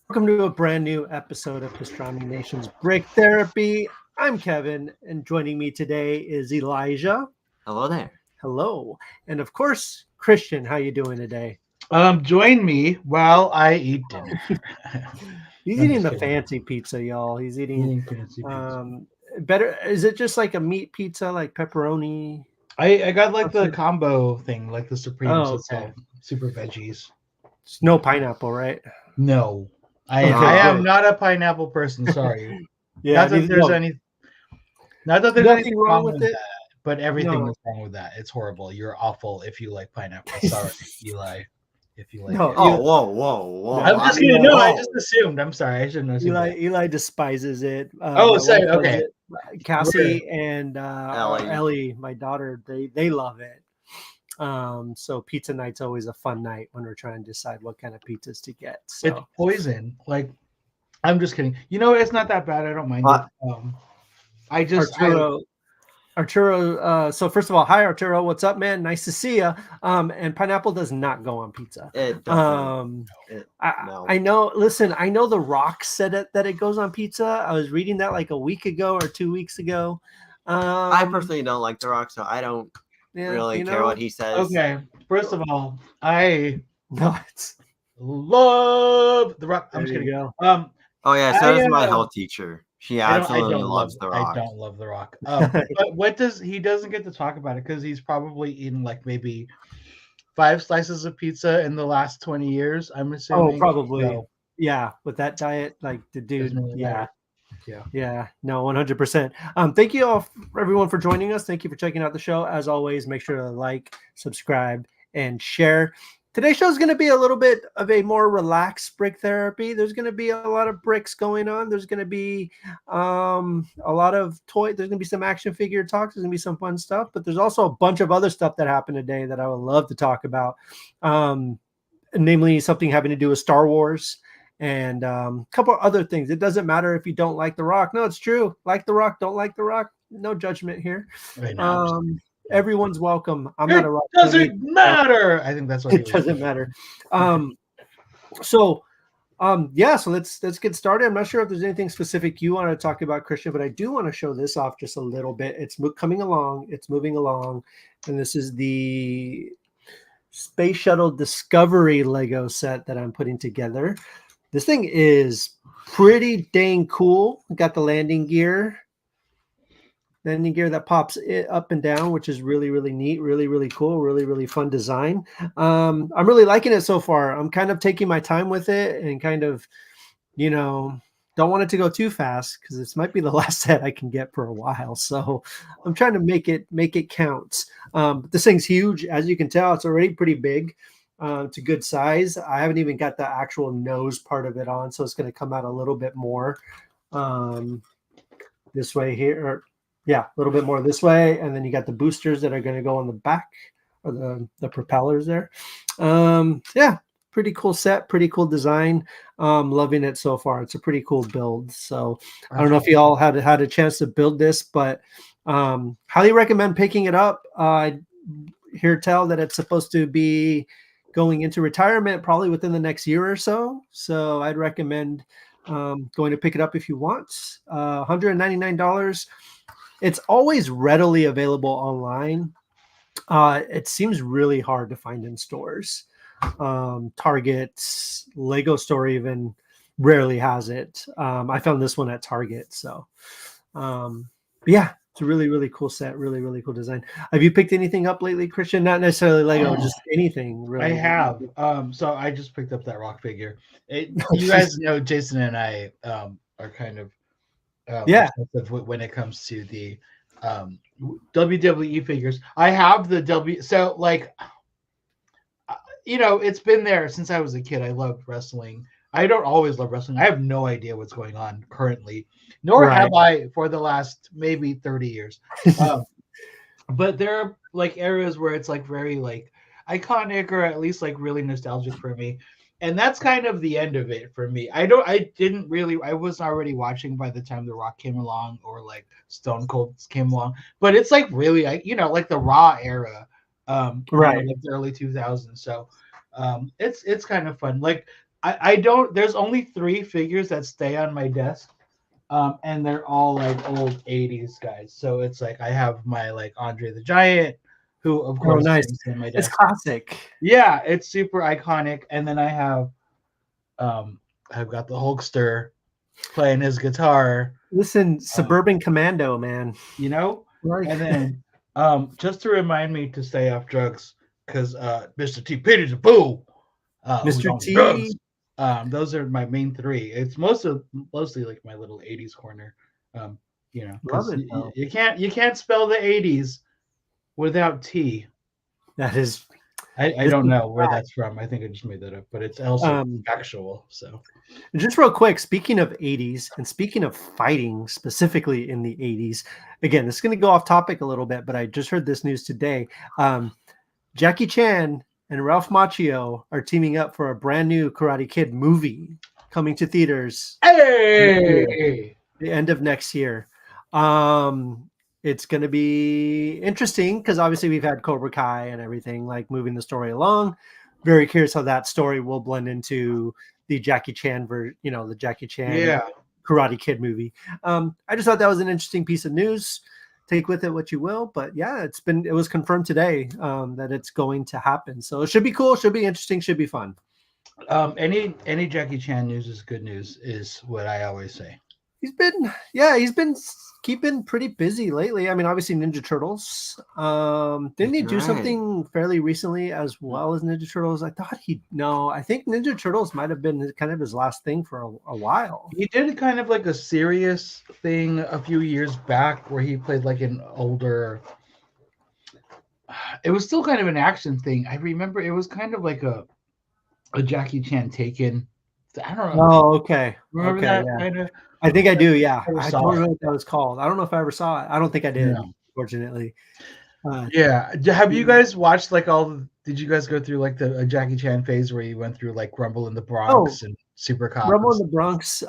Welcome to a brand new episode of Pastrami Nation's Break Therapy. I'm Kevin, and joining me today is Elijah. Hello there. Hello, and of course, Christian. How you doing today? Join me while I eat dinner. He's I'm eating just the kidding. fancy pizza, y'all. He's eating Eating fancy pizza. better. Is it just like a meat pizza, like pepperoni? I got like the Sausage? combo thing, like the Supreme, Oh, so it's okay. all super veggies. It's no pineapple, right? No, Okay, I am good. not a pineapple person. Sorry. Yeah, Not that there's no, any not that there's anything nothing wrong wrong with with it. that, but everything No, is wrong with that. It's horrible. You're awful if you like pineapple. Sorry, Eli, if you like no, it. Oh, whoa, whoa, whoa! I'm no. just kidding. Eli, No, I just Whoa! assumed. I'm sorry. I shouldn't assume that. Eli despises it. Oh, My wife sorry. loves Okay. it. We're Cassie and Ellie. Ellie, my daughter, they love it. So pizza night's always a fun night when we're trying to decide what kind of pizzas to get. It's So poison. Like, I'm just kidding. You know, it's not that bad. I don't mind it. What? I Arturo. So first of all, hi Arturo, what's up, man? Nice to see you. And pineapple does not go on pizza. It doesn't. It, I no. I know. Listen, I know The Rock said it that it goes on pizza. I was reading that like a week ago or 2 weeks ago. I personally don't like The Rock, so I don't Yeah, really care what he says. okay. First of all, I no, it's love the Rock. I'm there just you kidding. go. Oh yeah, so I does my health teacher. She I absolutely don't love loves The I Rock. don't love the Rock. But what does he doesn't get to talk about it because he's probably eaten like maybe 5 slices of pizza in the last 20 years. I'm Oh, assuming. probably. So Yeah, with that diet, like the doesn't dude, really yeah, matter. Yeah. yeah, no, 100%. Thank you all, everyone, for joining us. Thank you for checking out the show. As always, make sure to like, subscribe, and share. Today's show is going to be a little bit of a more relaxed brick therapy. There's going to be a lot of bricks going on. There's going to be a lot of toy. There's going to be some action figure talks. There's going to be some fun stuff, but there's also a bunch of other stuff that happened today that I would love to talk about. Namely something having to do with Star Wars and a couple other things. It doesn't matter if you don't like The Rock. No, it's true. Like The Rock, don't like The Rock. No judgment here. Right now. Everyone's welcome. I'm not It a Rock fan either, doesn't matter. I think that's what he it was doesn't saying. matter. So yeah, so let's get started. I'm not sure if there's anything specific you want to talk about, Christian, but I do want to show this off just a little bit. It's coming along, it's moving along, and this is the Space Shuttle Discovery Lego set that I'm putting together. This thing is pretty dang cool. Got the landing gear that pops it up and down, which is really, really neat, really, really cool, really, really fun design. I'm really liking it so far. I'm kind of taking my time with it and kind of, don't want it to go too fast because this might be the last set I can get for a while. So I'm trying to make it count. But this thing's huge, as you can tell. It's already pretty big. It's a good size. I haven't even got the actual nose part of it on, so it's going to come out a little bit more this way here. A little bit more this way, and then you got the boosters that are going to go on the back or the propellers there. Pretty cool set, pretty cool design. Loving it so far. It's a pretty cool build. So I don't know if you all had a chance to build this, but highly recommend picking it up. Hear tell that it's supposed to be going into retirement probably within the next year or so. So I'd recommend going to pick it up if you want. $199. It's always readily available online. It seems really hard to find in stores. Target, Lego Store even rarely has it. I found this one at Target. So, yeah, it's a really, really cool set. Really, really cool design. Have you picked anything up lately, Christian? Not necessarily Lego, just anything really. I have. So I just picked up that Rock figure. You guys know Jason and I are kind of obsessive when it comes to the WWE figures. I have the so like it's been there since I was a kid. I loved wrestling. I don't always love wrestling. I have no idea what's going on currently, nor have I for the last maybe 30 years. But there are like areas where it's like very like iconic or at least like really nostalgic for me. And that's kind of the end of it for me. I was already watching by the time The Rock came along or like Stone Cold came along. But it's like really like the Raw era. Like the early 2000s. So it's kind of fun. Like I don't. There's only 3 figures that stay on my desk, and they're all like old '80s guys. So it's like I have my like Andre the Giant, who of course nice. is on my It's desk. classic. Yeah, it's super iconic. And then I've got the Hulkster playing his guitar. Listen, Suburban Commando, man. You know, and then just to remind me to stay off drugs, because Mr. T. Peters a boo. Mr. T. Drugs. Those are my main 3. It's mostly like my little '80s corner. You know, because you can't spell the '80s without T. That is. I don't know where that's from. I think I just made that up, but it's also factual. So, just real quick, speaking of '80s and speaking of fighting specifically in the '80s, again, this is going to go off topic a little bit, but I just heard this news today. Jackie Chan and Ralph Macchio are teaming up for a brand new Karate Kid movie coming to theaters. Hey, the end of next year. It's going to be interesting because obviously we've had Cobra Kai and everything, like moving the story along. Very curious how that story will blend into the Jackie Chan the Jackie Chan Karate Kid movie. I just thought that was an interesting piece of news. Take with it what you will, but yeah, it was confirmed today that it's going to happen. So it should be cool, should be interesting, should be fun. Any Jackie Chan news is good news, is what I always say. He's been keeping pretty busy lately. I mean, obviously Ninja Turtles. Didn't he do something fairly recently as well as Ninja Turtles? I think Ninja Turtles might have been kind of his last thing for a while. He did kind of like a serious thing a few years back where he played like an older. It was still kind of an action thing. I remember it was kind of like a Jackie Chan Taken. I don't know. Oh, okay. Remember that kind of? I think I do. Yeah, I don't know what that was called. I don't know if I ever saw it. I don't think I did. Fortunately. Yeah. Have you guys watched like did you guys go through like the Jackie Chan phase where you went through like Rumble in the Bronx and Super Cops? Rumble in the Bronx,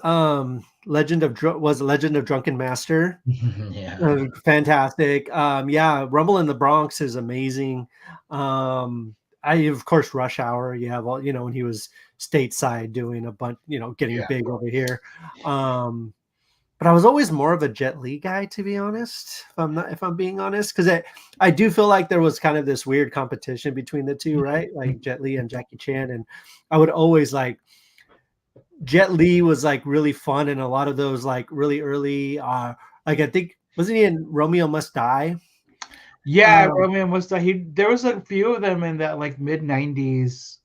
Legend of Drunken Master. Yeah. Fantastic. Rumble in the Bronx is amazing. Of course, Rush Hour. You have all, when he was stateside doing a bunch, getting big over here. But I was always more of a Jet Li guy, to be honest. If I'm being honest, because I do feel like there was kind of this weird competition between the two, right? Like Jet Li and Jackie Chan, and I would always like Jet Li was like really fun, and a lot of those like really early, like I think wasn't he in Romeo Must Die? Yeah, Romeo Must Die. There was a few of them in that like mid '90s.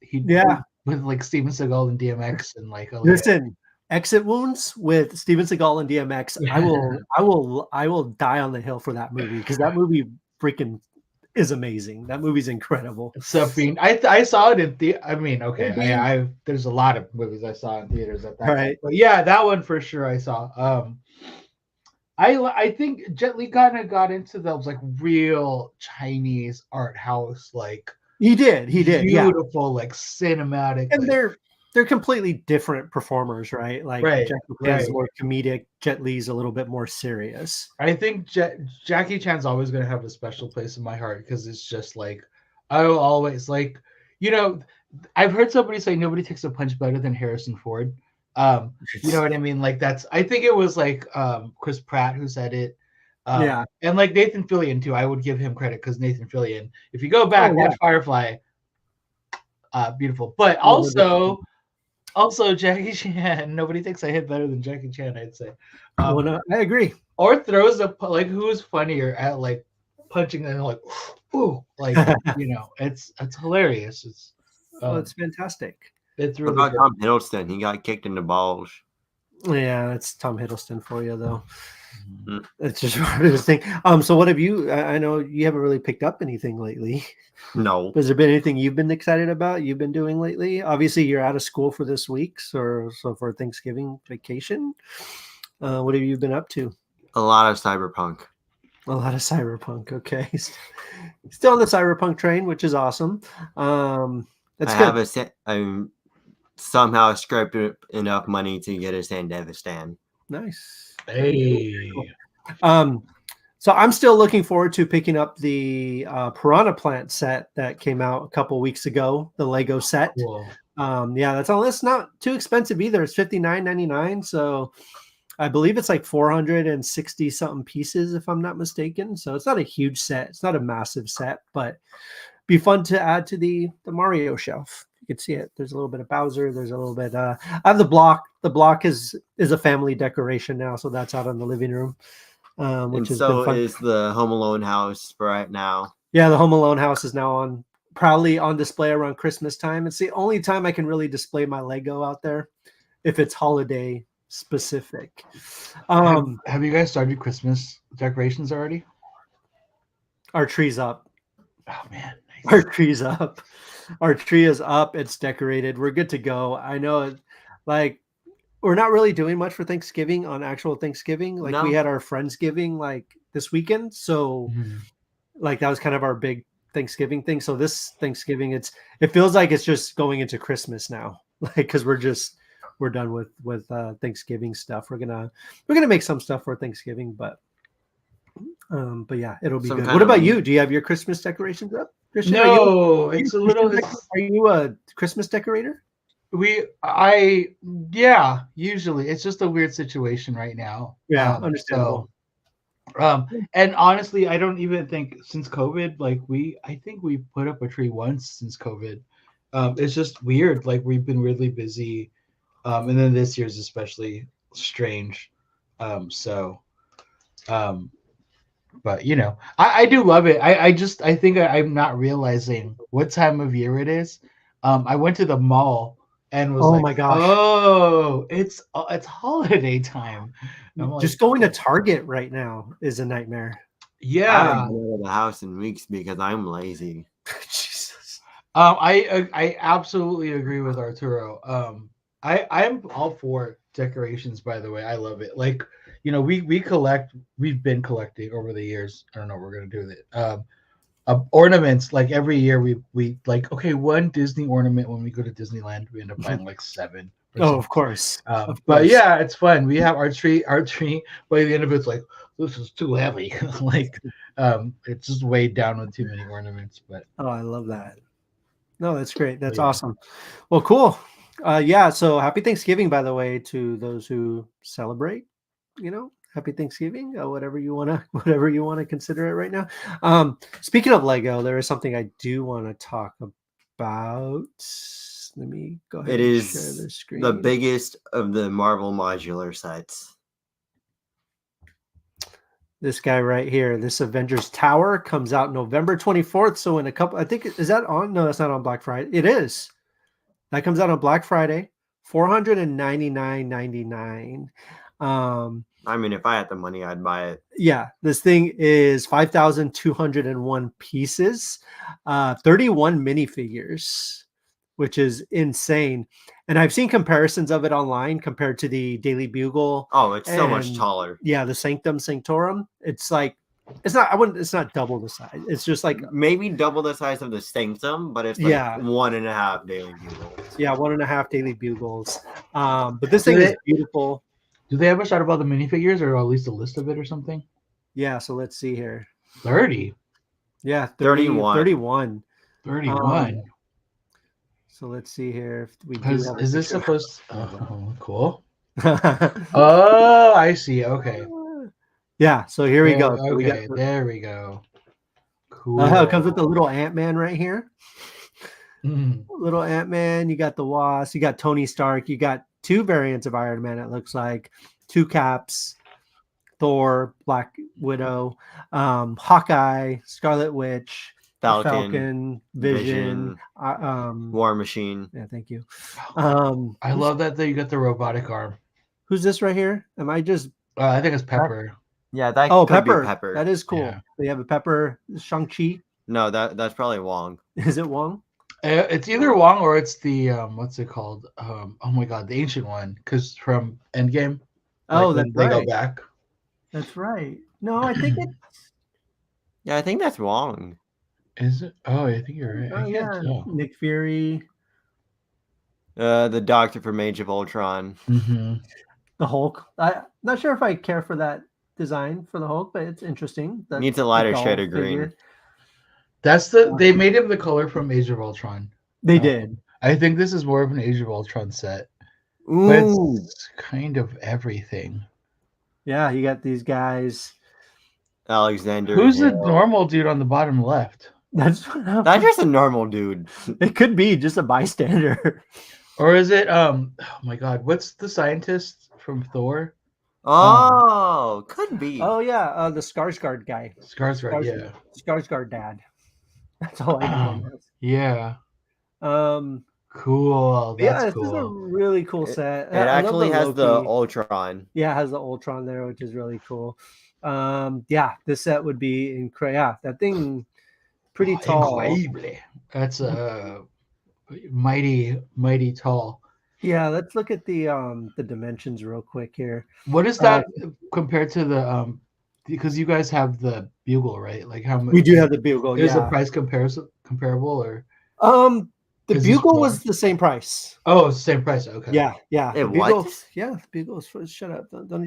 With like Steven Seagal and DMX and like. Listen, Exit Wounds with Steven Seagal and DMX. I will die on the hill for that movie because that movie freaking is amazing. That movie's incredible. So I saw it in I mean, okay, there's a lot of movies I saw in theaters at that time. But yeah, that one for sure I saw. I think Jet Li kind of got into those like real Chinese art house, like he did beautiful, like cinematic, and they're completely different performers, right? Like Jackie Chan's more comedic, Jet Li's a little bit more serious. I think Jackie Chan's always going to have a special place in my heart because it's just like I will always like, I've heard somebody say nobody takes a punch better than Harrison Ford. You know what I mean? Like I think it was like Chris Pratt who said it. And like Nathan Fillion too. I would give him credit because Nathan Fillion, if you go back, watch Firefly, beautiful. But also Jackie Chan, nobody thinks I hit better than Jackie Chan, I'd say. I agree. Or throws like who's funnier at like punching and like ooh, like it's hilarious. It's fantastic. It's really what about Tom Hiddleston? He got kicked in the balls. Yeah, that's Tom Hiddleston for you, though. It's just interesting. So what have you? I know you haven't really picked up anything lately. No. Has there been anything you've been excited about? You've been doing lately? Obviously, you're out of school for this week, so for Thanksgiving vacation. What have you been up to? A lot of Cyberpunk. A lot of Cyberpunk. Okay, still on the Cyberpunk train, which is awesome. That's good. I'm somehow scraped enough money to get a Sandevistan. Nice. Hey. So I'm still looking forward to picking up the Piranha Plant set that came out a couple weeks ago, the Lego set. Cool. Yeah, that's all. It's not too expensive either. It's $59.99. So I believe it's like 460 something pieces, if I'm not mistaken. So it's not a huge set. It's not a massive set, but be fun to add to the Mario shelf. You can see it. There's a little bit of Bowser. There's a little bit. I have the block. The block is a family decoration now, so that's out in the living room, And which has so been fun. is the Home Alone house for right now. Yeah, the Home Alone house is now proudly on display around Christmas time. It's the only time I can really display my Lego out there, if it's holiday specific. Have you guys started Christmas decorations already? Our tree's up. Oh man, Our nice. tree's up. Our tree is up. It's decorated. We're good to go. I know, like, we're not really doing much for Thanksgiving on actual Thanksgiving. Like, we No. had our Friendsgiving like this weekend, so Mhm. like that was kind of our big Thanksgiving thing. So this Thanksgiving, it feels like it's just going into Christmas now, like because we're done with Thanksgiving stuff. We're gonna make some stuff for Thanksgiving, but yeah, it'll be Some good. kind What of- about you? Do you have your Christmas decorations up, Christian? No, it's a little. Are you a Christmas decorator? Yeah, usually it's just a weird situation right now. Yeah, understandable. And honestly, I don't even think since COVID, I think we put up a tree once since COVID. It's just weird. Like we've been really busy, and then this year's especially strange. So, but I do love it. I think I'm not realizing what time of year it is. I went to the mall and was Oh like, my gosh. oh, it's holiday time. I'm like, Just going to Target right now is a nightmare. I yeah. haven't been out of the house in weeks because I'm lazy. Jesus. I absolutely agree with Arturo. I'm all for decorations. By the way, I love it. Like we've been collecting over the years. I don't know what we're gonna do with it. Ornaments. Like every year we like one Disney ornament when we go to Disneyland. We end up buying like 7. or Oh, something. of course. But yeah, it's fun. We have our tree. By the end of it's like this is too heavy. Like it's just weighed down with too many ornaments. But Oh, I love that. No, that's great. That's Yeah. awesome. Well, cool. Yeah. So happy Thanksgiving, by the way, to those who celebrate. Happy Thanksgiving. Whatever you whatever you wanna consider it right now. Speaking of Lego, there is something I do want to talk about. Let me go ahead It and is share the screen. the biggest of the Marvel modular sets. This guy right here, this Avengers Tower comes out November 24th. So in a couple, I think, is that on? No, that's not on Black Friday. It is. That comes out on Black Friday, $499.99. I mean, if I had the money, I'd buy it. Yeah, this thing is 5,201 pieces, 31 minifigures, which is insane. And I've seen comparisons of it online compared to the Daily Bugle. Oh, it's so much and, taller. Yeah, the Sanctum Sanctorum. It's like it's not double the size. It's just like Maybe double the size of the Sanctum, but it's like Yeah. 1.5 Daily Bugles. yeah, 1.5 Daily Bugles. But this Do thing is they- beautiful. Do they ever start about the minifigures or at least a list of it or something? Yeah, so let's see here. 30. Yeah, 31. 31. 31. So let's see here if we do Because have a is this picture. supposed Oh, cool. Oh, I see. Okay. Yeah, so here we go. Okay, So we got there we go. Cool. it comes with the little Ant-Man right here. Mhm. Little Ant-Man, you got the Wasp, you got Tony Stark, you got 2 variants of Iron Man, it looks like, 2 Caps, Thor, Black Widow, Hawkeye, Scarlet Witch, Falcon, Vision, War Machine. yeah, thank you. I love that you got the robotic arm. Who's this right here? Am I just I think it's Pepper. Yeah, that Oh, could Pepper. be Pepper. That is cool. Yeah. They have a Pepper. Shang-Chi. No, that's probably Wong. Is it Wong? It's either Wong or it's the what's it called? Oh my god, the ancient one. Because from Endgame. Oh, when that's they right. go back. That's right. No, I think it's Yeah, I think that's Wong. Is it? Oh, I think you're right. I yeah. can't tell. Nick Fury, The Doctor from Age of Ultron. Mm-hmm. the Hulk. I'm not sure if I care for that design for the Hulk, but it's interesting. The- Needs a lighter the doll shade of green. figure. They made him the color from Age of Ultron. They did. I think this is more of an Age of Ultron set, but Ooh, it's kind of everything. Yeah, you got these guys. Alexander Who's the Hill. normal dude on the bottom left? That's That's just a normal dude. it could be just a bystander. Or is it oh my god, what's the scientist from Thor? Oh, could be. Oh yeah, the Skarsgård guy. Skarsgård, yeah. Skarsgård dad. That's all I know him as. Yeah. Um, Cool. yeah, That's this is a cool. really cool set. It I love actually the has the Loki. Ultron. Yeah, it has the Ultron there, which is really cool. Yeah, this set would be incredible. Yeah, that thing pretty tall. Increíble. That's mighty tall. Yeah, let's look at the dimensions real quick here. What is that compared to the because you guys have the bugle, right? Like how much We do have the bugle. is the Yeah. price comparable or The Is this bugle more? was the same price. oh it's the same price? Okay. Yeah. It The bugle, what? yeah, the bugle is shut up.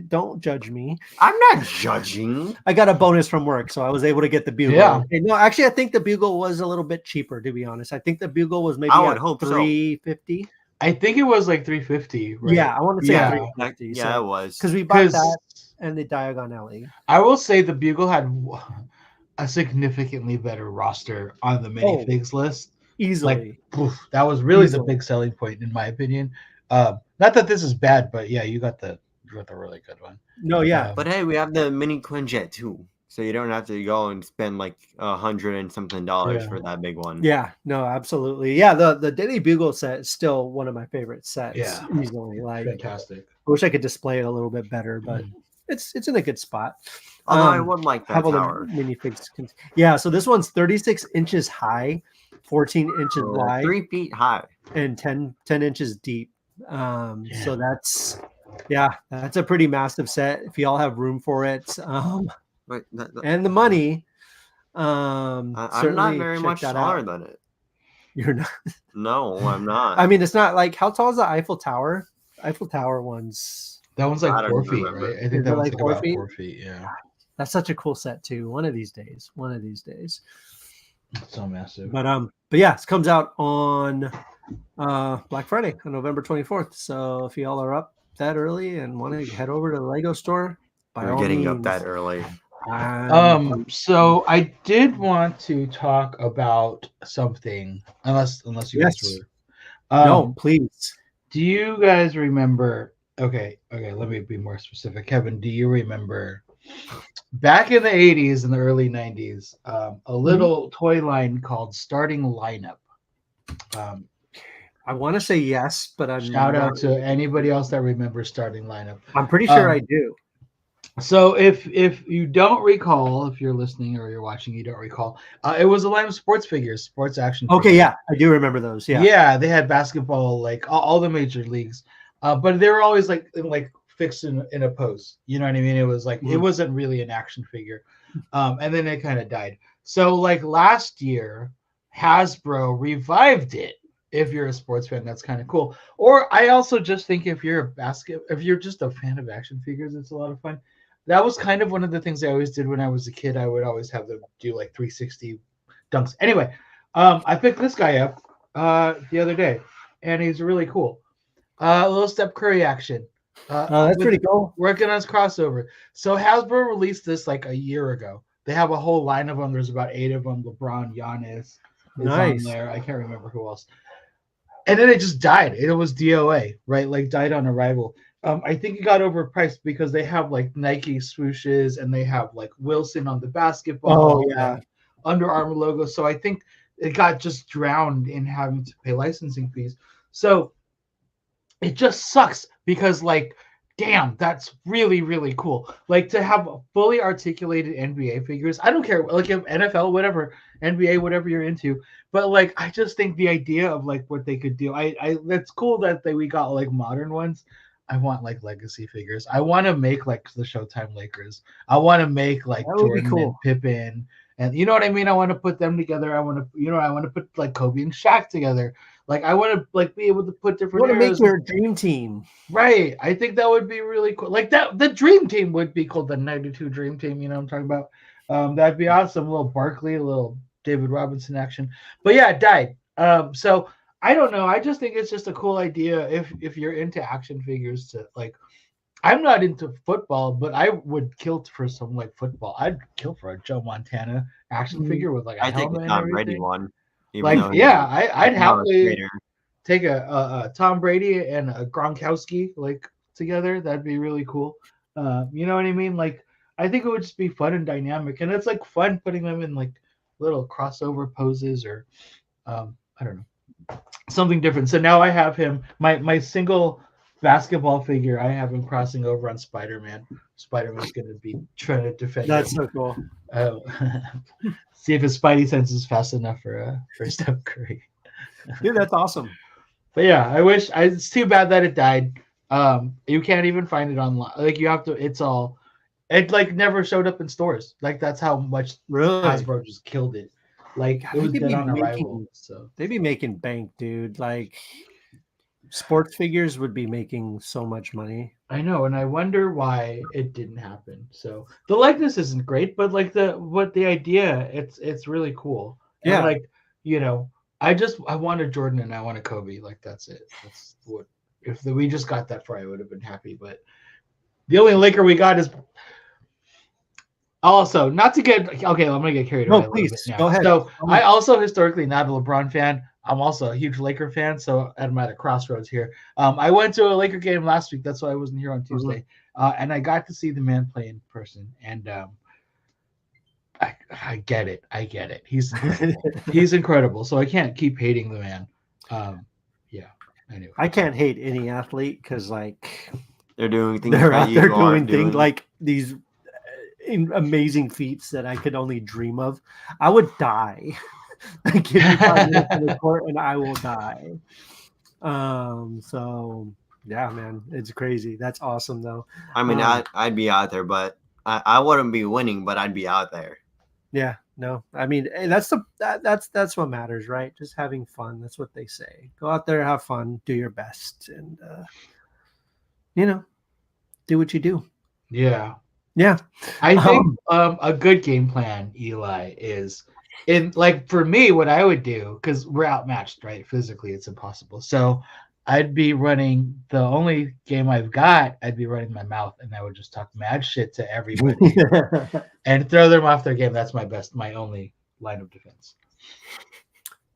Don't judge me. I'm not judging. I got a bonus from work, so I was able to get the bugle. Yeah. Okay, no, actually, I think the bugle was a little bit cheaper, to be honest. I think the bugle was maybe I would at hope so. $350. I think it was like 350, right? Yeah, I want to say Yeah. 350. Yeah, it was. because we bought 'Cause that and the Diagon Alley. I will say the bugle had a significantly better roster on the minifigs list. Easily. Poof, that was really the Easily. big selling point in my opinion. Not that this is bad, but yeah, you got the really good one. No, yeah. But hey, we have the mini Quinjet too, so you don't have to go and spend like $100 and something Yeah. for that big one. Yeah, no, absolutely. Yeah, the Daily Bugle set is still one of my favorite sets. Yeah. Easily. Like, Fantastic. I wish I could display it a little bit better, but it's in a good spot. Although I would like that Have all the tower. minifigs. Yeah, so this one's 36 inches high, 14 inches wide, 3 feet high. and 10 inches deep. So that's a pretty massive set. If y'all have room for it, Wait, and the money, I'm not certainly very check much that taller out. than it. You're not. No, I'm not. I mean, it's not like how tall is the Eiffel Tower? Eiffel Tower one's That one's I like don't 4 feet, remember. right? I Is think it that one's like like 4 about feet? 4 feet. Yeah. that's such a cool set too. One of these days. It's so massive. But yeah, it comes out on Black Friday on November 24th. So if y'all are up that early and want to head over to the Lego store, by We're all getting means, up that early. So I did want to talk about something, unless you Yes. guys were. No, please. Do you guys remember? Okay. Let me be more specific. Kevin, do you remember back in the 80s and the early 90s, a little toy line called Starting Lineup? I want to say yes, but I'm Shout out to anybody else that remembers Starting Lineup. I'm pretty sure I do. So if you don't recall, if you're listening or you're watching, you don't recall, it was a line of sports figures, sports action figures. Okay, yeah, I do remember those. Yeah. Yeah, they had basketball, like all the major leagues, but they were always like fixed in a pose. You know what I mean? It was like it wasn't really an action figure, and then it kind of died. So like last year, Hasbro revived it. If you're a sports fan, that's kind of cool. Or I also just think if you're just a fan of action figures, it's a lot of fun. That was kind of one of the things I always did when I was a kid. I would always have them do like 360 dunks. Anyway, I picked this guy up the other day, and he's really cool. A little Steph Curry action. That's pretty cool. Working on his crossover. So Hasbro released this like a year ago. They have a whole line of them. There's about 8 of them. LeBron, Giannis is on there. I can't remember who else. And then it just died. It was DOA, right? Like died on arrival. I think it got overpriced because they have like Nike swooshes and they have like Wilson on the basketball. Oh, yeah. Under Armour logo. So I think it got just drowned in having to pay licensing fees. So it just sucks because like, damn, that's really, really cool. Like to have fully articulated NBA figures. I don't care, like if NFL, whatever, NBA, whatever you're into. But like, I just think the idea of like what they could do. I that's cool that we got like modern ones. I want like legacy figures. I want to make like the Showtime Lakers. I want to make like Jordan and Pippen, and you know what I mean. I want to put them together. I want to put like Kobe and Shaq together. Like I want to like be able to put different. You want to make your dream team, right? I think that would be really cool. Like that, the dream team would be called the '92 Dream Team. You know what I'm talking about? That'd be awesome. A little Barkley, a little David Robinson action. But yeah, it died. So I don't know. I just think it's just a cool idea if you're into action figures to like. I'm not into football, but I would kill for some like football. I'd kill for a Joe Montana action figure with like a I take a helmet and Tom Brady everything. one, even Like, though he's yeah, I'd an hour happily later. take a Tom Brady and a Gronkowski like together. That'd be really cool. You know what I mean? Like, I think it would just be fun and dynamic, and it's like fun putting them in like little crossover poses or I don't know, something different. So now I have him, my single basketball figure. I have him crossing over on Spider-Man. Spider-Man's going to be trying to defend That's him. so cool. See if his Spidey sense is fast enough for Steph Curry. Dude, that's awesome. But yeah, it's too bad that it died. You can't even find it online. Like you have to. It like never showed up in stores. Like that's how much Really? Hasbro just killed it. Like God, it was they could dead be on arrival. making- So They'd be making bank, dude. Like sports figures would be making so much money. I know, and I wonder why it didn't happen. So the likeness isn't great, but like the idea, it's really cool. And Yeah. like, I want a Jordan and I want a Kobe. Like that's it. That's what we just got that for, I would have been happy. But the only Laker we got is also not to get okay. I'm gonna get carried away. No, please now. go ahead. So I also historically not a LeBron fan. I'm also a huge Laker fan, so I'm at a crossroads here. I went to a Laker game last week. That's why I wasn't here on Tuesday, and I got to see the man play in person. And I get it. I get it. He's incredible. He's incredible. So I can't keep hating the man. Yeah. Anyway, I can't hate any athlete because like They're doing things they're that out you there aren't doing things like these amazing feats that I could only dream of. I would die. Give me 5 minutes in the court and I will die. So yeah, man, it's crazy. That's awesome though. I mean, I'd be out there, but I wouldn't be winning, but I'd be out there. Yeah, no, I mean that's what matters, right? Just having fun. That's what they say. Go out there, have fun, do your best, and do what you do. Yeah. Yeah. I think a good game plan, Eli, is for me, what I would do, because we're outmatched, right? Physically, it's impossible. So I'd be running the only game I've got, I'd be running my mouth and I would just talk mad shit to everybody and throw them off their game. That's my only line of defense.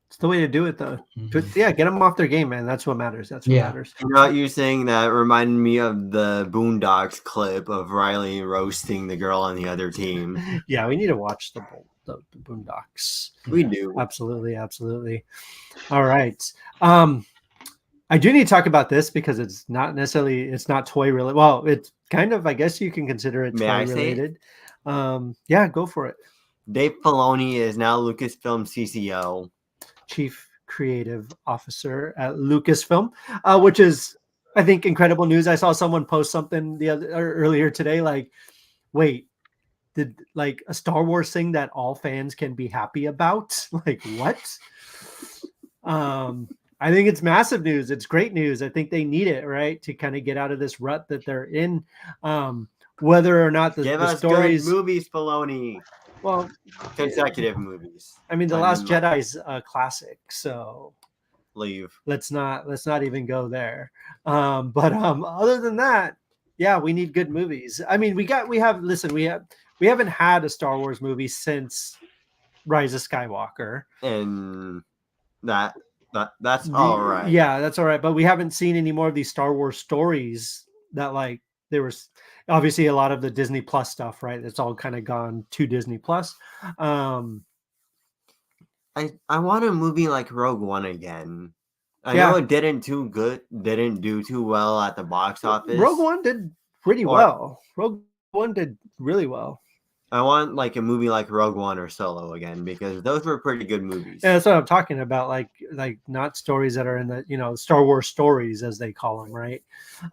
It's the way to do it though. But yeah, get them off their game, man. That's what matters. That's what matters. You know what you're saying? That reminded me of the Boondocks clip of Riley roasting the girl on the other team. Yeah, we need to watch the Boondocks. We do. Absolutely. All right. I do need to talk about this because it's not toy related. Well, it's kind of, I guess you can consider it toy related. Yeah, go for it. Dave Filoni is now Lucasfilm CCO. Chief Creative Officer at Lucasfilm, which is, I think, incredible news. I saw someone post something earlier today, like, wait, did like a Star Wars thing that all fans can be happy about? Like what? I think it's massive news. It's great news. I think they need it, right, to kind of get out of this rut that they're in. Whether or not the stories, good movies, Filoni. Well, consecutive movies. I mean, The Last Jedi's a classic, so leave. Let's not even go there. But other than that, yeah, we need good movies. I mean, we haven't had a Star Wars movie since Rise of Skywalker, and that's all right. Yeah, that's all right. But we haven't seen any more of these Star Wars stories that like there was. Obviously, a lot of the Disney Plus stuff, right? It's all kind of gone to Disney Plus. I want a movie like Rogue One again. I know it didn't do too well at the box office. Rogue One did pretty well. Rogue One did really well. I want like a movie like Rogue One or Solo again because those were pretty good movies. Yeah, that's what I'm talking about. Like not stories that are in the Star Wars stories as they call them, right?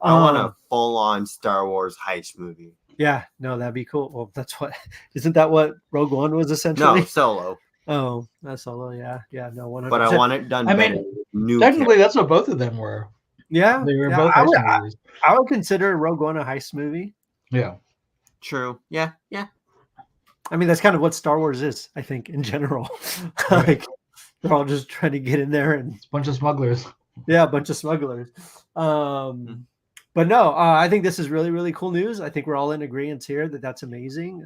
I want a full-on Star Wars heist movie. Yeah, no, that'd be cool. Well, isn't that what Rogue One was essentially? No, Solo. Oh, that's Solo. Yeah, no, 100%. But I want it done. Technically, that's what both of them were. Yeah, they were both heist movies. I would consider Rogue One a heist movie. Yeah, true. Yeah. I mean, that's kind of what Star Wars is, I think, in general. Like, They're all just trying to get in there, and It's a bunch of smugglers. yeah, a bunch of smugglers. But no, I think this is really, really cool news. I think we're all in agreement here that that's amazing.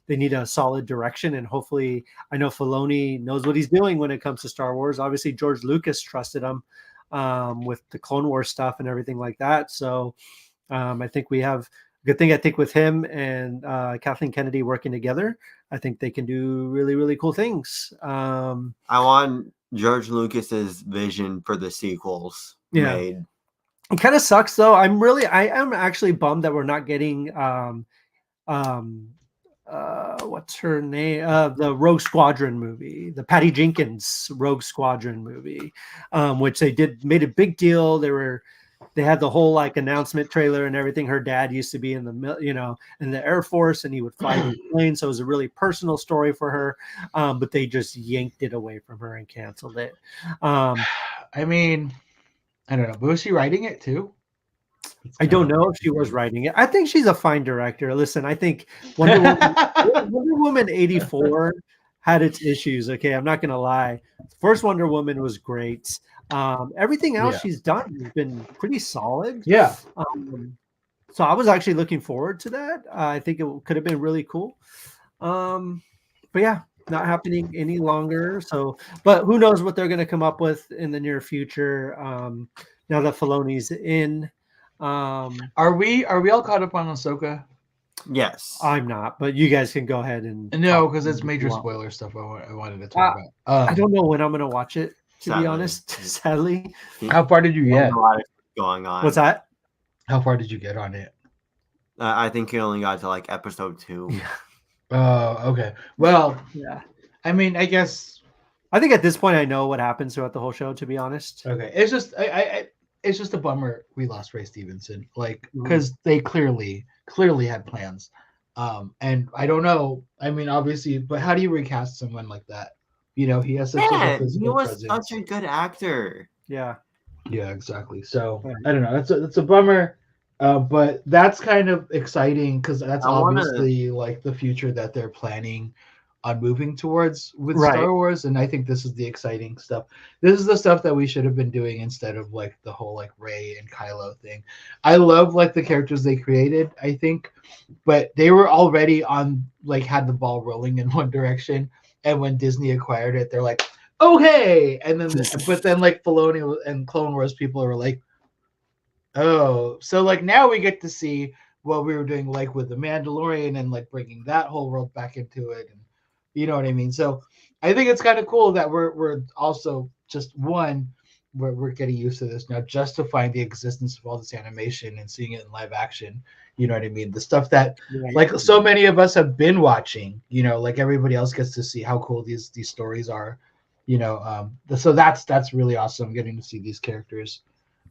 They need a solid direction, and hopefully, I know Filoni knows what he's doing when it comes to Star Wars. Obviously, George Lucas trusted him with the Clone Wars stuff and everything like that. So I think we have a good thing. I think with him and Kathleen Kennedy working together, I think they can do really, really cool things. I want George Lucas's vision for the sequels made. It kind of sucks though. I am actually bummed that we're not getting what's her name? The Rogue Squadron movie, the Patty Jenkins Rogue Squadron movie, which they made a big deal. They had the whole like announcement trailer and everything. Her dad used to be in the in the Air Force, and he would fly these planes. So it was a really personal story for her. But they just yanked it away from her and canceled it. I mean, I don't know. But was she writing it too? I don't know if she was writing it. I think she's a fine director. Listen, I think Wonder Woman 84 had its issues. Okay, I'm not gonna lie. First Wonder Woman was great. Everything else she's done has been pretty solid. Yeah. So I was actually looking forward to that. I think it could have been really cool. But yeah, not happening any longer. So, but who knows what they're going to come up with in the near future. Now that Filoni's in. Are we all caught up on Ahsoka? Yes. I'm not, but you guys can go ahead and no, because it's major spoiler stuff I wanted to talk about. I don't know when I'm going to watch it, to Sadly. be honest. Sadly. How far did you get? A lot of going on. What's that? How far did you get on it? I think you only got to like episode 2. Yeah. Oh, okay. Well, yeah. I mean, I guess. I think at this point I know what happens throughout the whole show, to be honest. Okay, it's just it's just a bummer we lost Ray Stevenson, like because they clearly had plans, and I don't know. I mean, obviously, but how do you recast someone like that? You know, he has such a physical presence. He was such a good actor. Yeah. Yeah, exactly. So I don't know. That's a bummer, but that's kind of exciting because that's obviously like the future that they're planning on moving towards with Star Wars, and I think this is the exciting stuff. This is the stuff that we should have been doing instead of like the whole like Rey and Kylo thing. I love like the characters they created, I think, but they were already on like had the ball rolling in one direction, and when Disney acquired it, they're like, okay, and then but then like Filoni and Clone Wars people were like, oh, so like now we get to see what we were doing like with the Mandalorian and like bringing that whole world back into it, and you know what I mean. So I think it's kind of cool that we're also just we're getting used to this now, just to find the existence of all this animation and seeing it in live action. You know what I mean? The stuff that like so many of us have been watching. You know, like everybody else gets to see how cool these stories are. You know, so that's really awesome getting to see these characters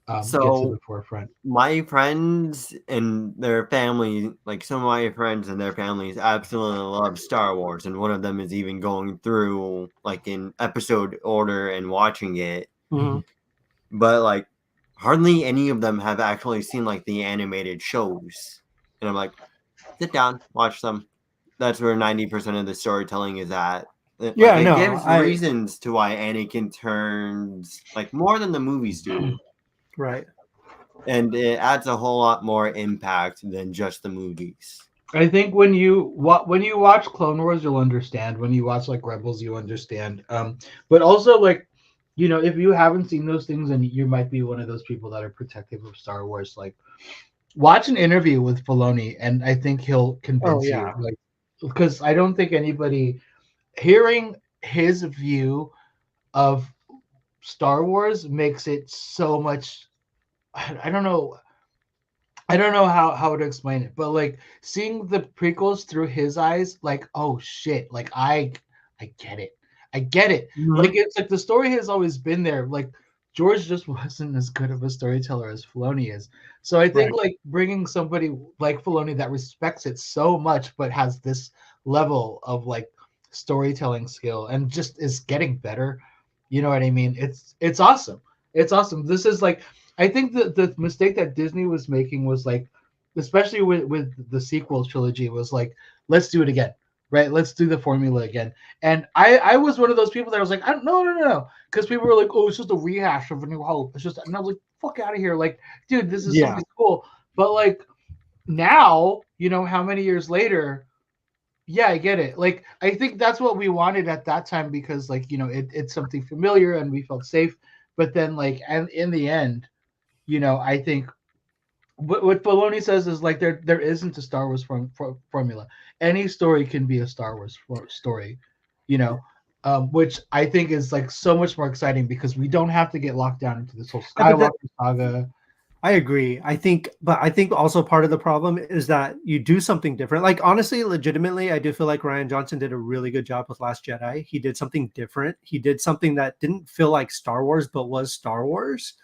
get to the forefront. My friends and their family, like some of my friends and their families, absolutely love Star Wars, and one of them is even going through like in episode order and watching it. But like hardly any of them have actually seen like the animated shows, and I'm like, sit down, watch them. That's where 90% of the storytelling is at. It gives reasons to why Anakin turns like more than the movies do. Right. And it adds a whole lot more impact than just the movies. I think when you watch Clone Wars, you'll understand. When you watch like Rebels, you understand. But also like, you know, if you haven't seen those things and you might be one of those people that are protective of Star Wars, like watch an interview with Filoni, and I think he'll convince you. Like, because I don't think anybody hearing his view of Star Wars makes it so much. I don't know how to explain it, but like seeing the prequels through his eyes, like, oh shit, like I get it. Like it's like the story has always been there. Like George just wasn't as good of a storyteller as Filoni is. So I think like bringing somebody like Filoni that respects it so much, but has this level of like storytelling skill and just is getting better. You know what I mean? It's awesome. It's awesome. This is like, I think the mistake that Disney was making was like, especially with the sequel trilogy, was like, let's do it again. right? Let's do the formula again. And I was one of those people that was like, no, because people were like, oh, it's just a rehash of A New Hope. It's just, and I was like, fuck out of here, like, dude, this is Yeah. something cool. But like now, how many years later? Yeah, I get it. Like, I think that's what we wanted at that time because, like, it's something familiar and we felt safe. But then, like, and in the end, I think what Filoni says is like there isn't a Star Wars formula. Any story can be a Star Wars story, you know, which I think is like so much more exciting because we don't have to get locked down into this whole But Skywalker saga. I agree. I think also part of the problem is that you do something different. Like honestly, legitimately, I do feel like Rian Johnson did a really good job with Last Jedi. He did something different. He did something that didn't feel like Star Wars, but was Star Wars.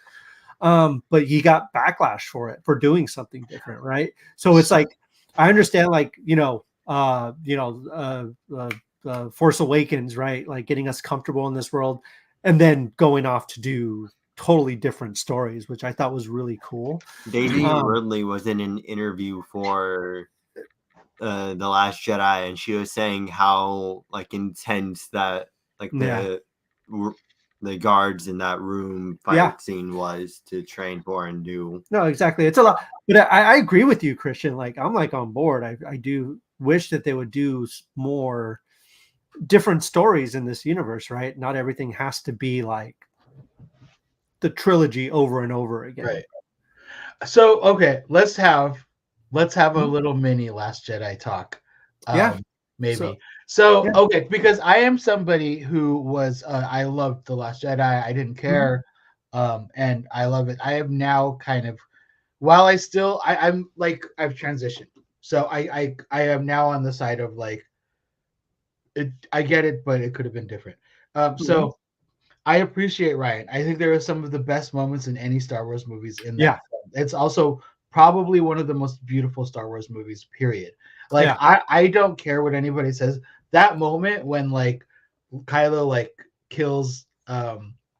But he got backlash for it for doing something different, right? So it's like I understand, like Force Awakens, right? Like getting us comfortable in this world, and then going off to do totally different stories, which I thought was really cool. Daisy Ridley was in an interview for The Last Jedi, and she was saying how like intense that like the guards in that room fight scene was to train for and do. No, exactly. It's a lot, but I agree with you, Christian. Like I'm like on board. I do wish that they would do more different stories in this universe, right? Not everything has to be like the trilogy over and over again. Right. So okay, let's have a little mini Last Jedi talk. Maybe. So okay, because I am somebody who was I loved The Last Jedi. I didn't care. And I love it. I am now kind of while I'm like I've transitioned. So I am now on the side of like I get it, but it could have been different. So I appreciate Ryan. I think there are some of the best moments in any Star Wars movies in that film. It's also probably one of the most beautiful Star Wars movies, period. Like I don't care what anybody says. That moment when like Kylo like kills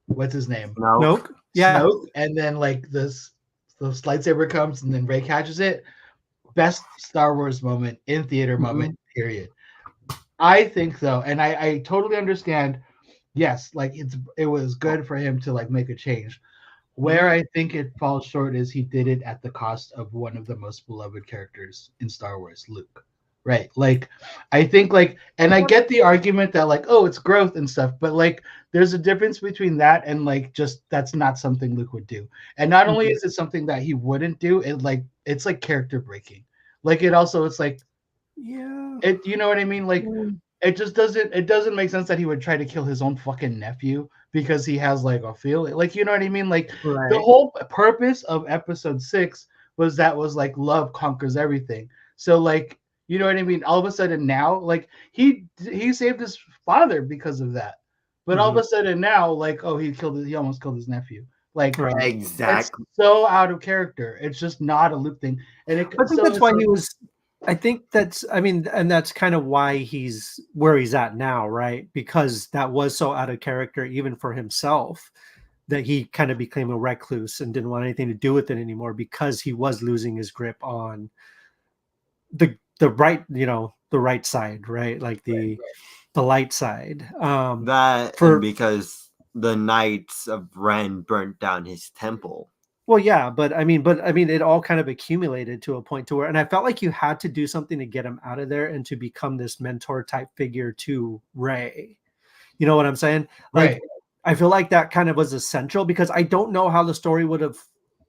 what's his name? Snoke. Snoke, and then like the lightsaber comes and then Rey catches it. Best Star Wars moment in theater moment, period. I think though, and I totally understand. Yes, like it was good for him to like make a change. Where I think it falls short is he did it at the cost of one of the most beloved characters in Star Wars, Luke. Right? Like I think like and I get the argument that like oh it's growth and stuff, but like there's a difference between that and like just that's not something Luke would do. And not only is it something that he wouldn't do, it's like character breaking. Like it's like you know what I mean? Like it doesn't make sense that he would try to kill his own fucking nephew because he has like a feeling, like you know what I mean? Like the whole purpose of episode 6 was like love conquers everything. So like you know what I mean? All of a sudden now, like he saved his father because of that, but all of a sudden now, like oh he almost killed his nephew. Like exactly, it's so out of character. It's just not a Luke thing, and I think that's why he was. I think that's, I mean, and that's kind of why he's where he's at now, right? Because that was so out of character, even for himself, that he kind of became a recluse and didn't want anything to do with it anymore because he was losing his grip on the right, the right side, right? Like the light side. Because the Knights of Ren burnt down his temple. Well, yeah, but I mean, it all kind of accumulated to a point to where, and I felt like you had to do something to get him out of there and to become this mentor type figure to Rey. You know what I'm saying? Like, right. I feel like that kind of was essential because I don't know how the story would have,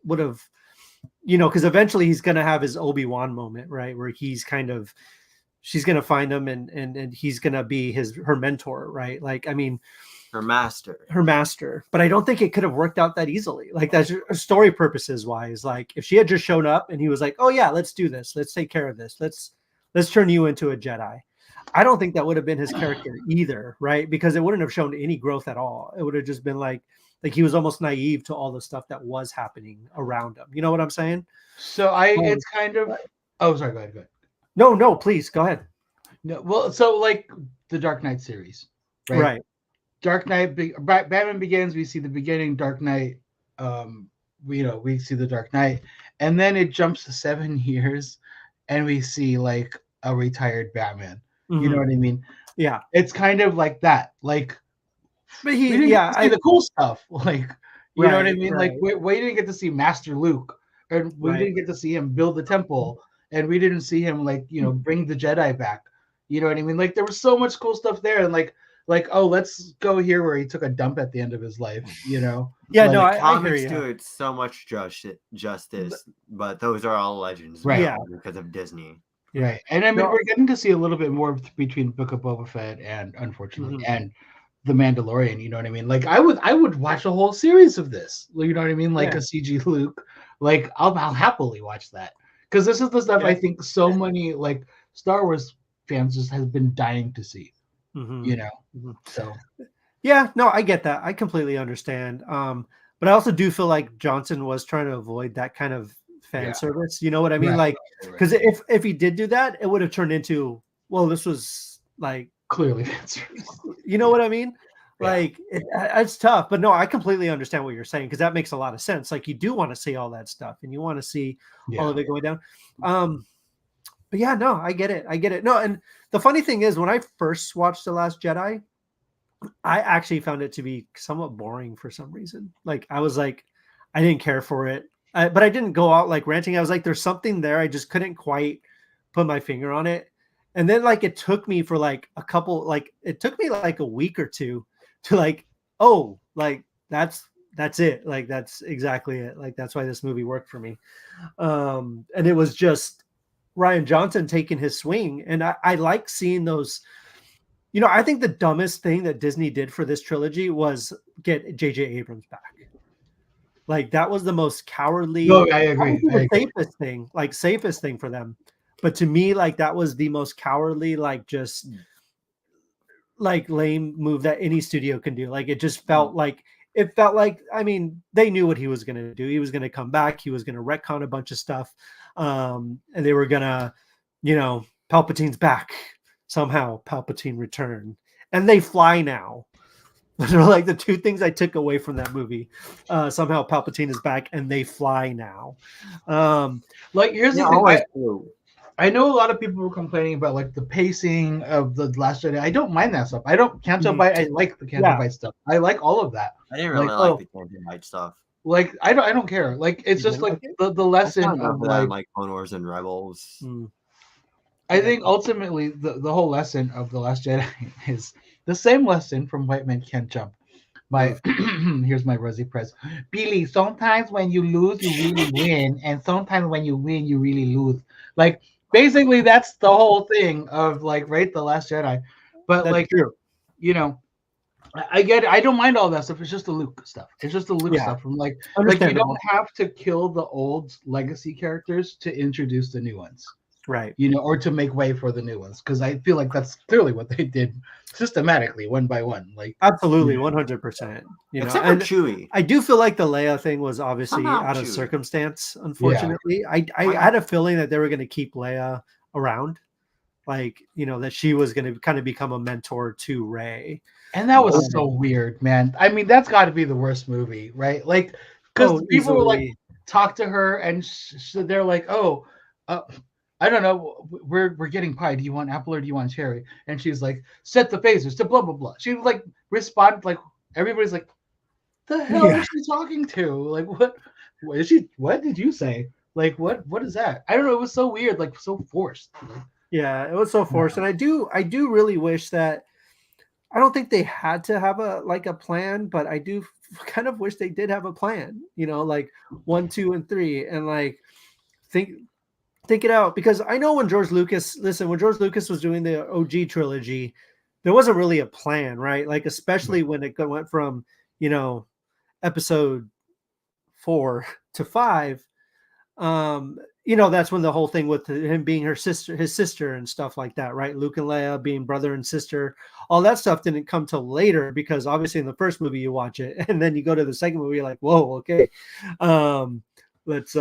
because eventually he's going to have his Obi-Wan moment, right? Where she's going to find him and he's going to be her mentor, right? Like, I mean, her master, but I don't think it could have worked out that easily. Like that's story purposes wise. Like if she had just shown up and he was like, oh yeah, let's do this. Let's take care of this. Let's turn you into a Jedi. I don't think that would have been his character either. Right. Because it wouldn't have shown any growth at all. It would have just been like he was almost naive to all the stuff that was happening around him. You know what I'm saying? So it's kind of, oh, sorry. Go ahead. No, please go ahead. No. Well, so like the Dark Knight series, right? Dark Knight, Batman Begins. We see the beginning. Dark Knight. We see the Dark Knight, and then it jumps to 7 years, and we see like a retired Batman. You know what I mean? Yeah. It's kind of like that. Like, But we didn't get to see the cool stuff. Like, you know what I Right, mean? right. Like, we didn't get to see Master Luke, and we Right. didn't get to see him build the temple, and we didn't see him like, you know, bring the Jedi back. You know what I mean? Like, there was so much cool stuff there, and like oh, let's go here where he took a dump at the end of his life. You know? Yeah, Like, no, I hear Comics you. do it so much justice, but those are all legends Right. now because of Disney. Yeah. Right. And I mean, No. we're getting to see a little bit more between Book of Boba Fett and, unfortunately, Mhm. and The Mandalorian. You know what I mean? Like, I would watch a whole series of this. You know what I mean? Like Yeah. a CG Luke. Like, I'll happily watch that, because this is the stuff Yeah. I think so many like Star Wars fans just have been dying to see. Mhm. You know, Mhm. so Yeah, no, I get that. I completely understand. But I also do feel like Johnson was trying to avoid that kind of fan Yeah. service. You know what I mean? Right, Like, right. because if he did do that, it would have turned into, well, this was like, clearly fan service. you know what I mean? Yeah. Like, it's tough. But no, I completely understand what you're saying, because that makes a lot of sense. Like, you do want to see all that stuff, and you want to see all of it going down. But yeah, no, I get it. I get it. No, and the funny thing is, when I first watched The Last Jedi, I actually found it to be somewhat boring for some reason. Like, I was like, I didn't care for it, but I didn't go out like ranting. I was like, there's something there. I just couldn't quite put my finger on it. And then like it took me for like it took me like a week or two to like, oh, like that's it. Like, that's exactly it. Like, that's why this movie worked for me. And it was just Ryan Johnson taking his swing. And I like seeing those. You know, I think the dumbest thing that Disney did for this trilogy was get J.J. Abrams back. Like, that was the most cowardly. No, I agree. Safest thing for them. But to me, like, that was the most cowardly, like, just like lame move that any studio can do. Like, it just felt like, I mean, they knew what he was going to do. He was going to come back. He was going to retcon a bunch of stuff. And they were going to, you know, Palpatine's back. Somehow Palpatine returned, and they fly now. They're like the two things I took away from that movie. Somehow Palpatine is back, and they fly now. Like, here's the thing. I know a lot of people were complaining about like the pacing of the Last Jedi. I don't mind that stuff. I don't Canto Bite. I like the Canto Bite stuff. I like all of that. I didn't really like the Canto Bite stuff. Like, I don't care. Like, it's just like the lesson of like Clone Wars and Rebels. I think ultimately the whole lesson of The Last Jedi is the same lesson from White Men Can't Jump. Here's my Rosie Press. Billy, sometimes when you lose, you really win, and sometimes when you win, you really lose. Like, basically, that's the whole thing of like, right, The Last Jedi. But that's like, true. You know, I get it. I don't mind all that stuff. It's just the Luke stuff. It's just the Luke stuff. From like you don't have to kill the old legacy characters to introduce the new ones. Right. You know, or to make way for the new ones, because I feel like that's clearly what they did systematically, one by one. Like, absolutely, 100%. You know, except for Chewie. I do feel like the Leia thing was obviously out of circumstance. Unfortunately, I had a feeling that they were going to keep Leia around, like, you know, that she was going to kind of become a mentor to Rey. And that was so weird, man. I mean, that's got to be the worst movie, right? Like, because people were like, talk to her, and they're like, oh. I don't know. We're getting pie. Do you want apple or do you want cherry? And she's like, set the phasers to blah blah blah. She would like respond like everybody's like, the hell is she talking to? Like, what is she? What did you say? Like, what is that? I don't know. It was so weird, like so forced. Yeah, it was so forced, and I do really wish that. I don't think they had to have a plan, but I do kind of wish they did have a plan. You know, like 1, 2, and 3, and like think it out, because I know when George Lucas was doing the OG trilogy, there wasn't really a plan, right? Like, especially when it went from, you know, episode 4 to 5, you know, that's when the whole thing with him being his sister and stuff like that, right? Luke and Leia being brother and sister, all that stuff didn't come till later, because obviously in the first movie you watch it, and then you go to the second movie, you're like, whoa, okay. Let's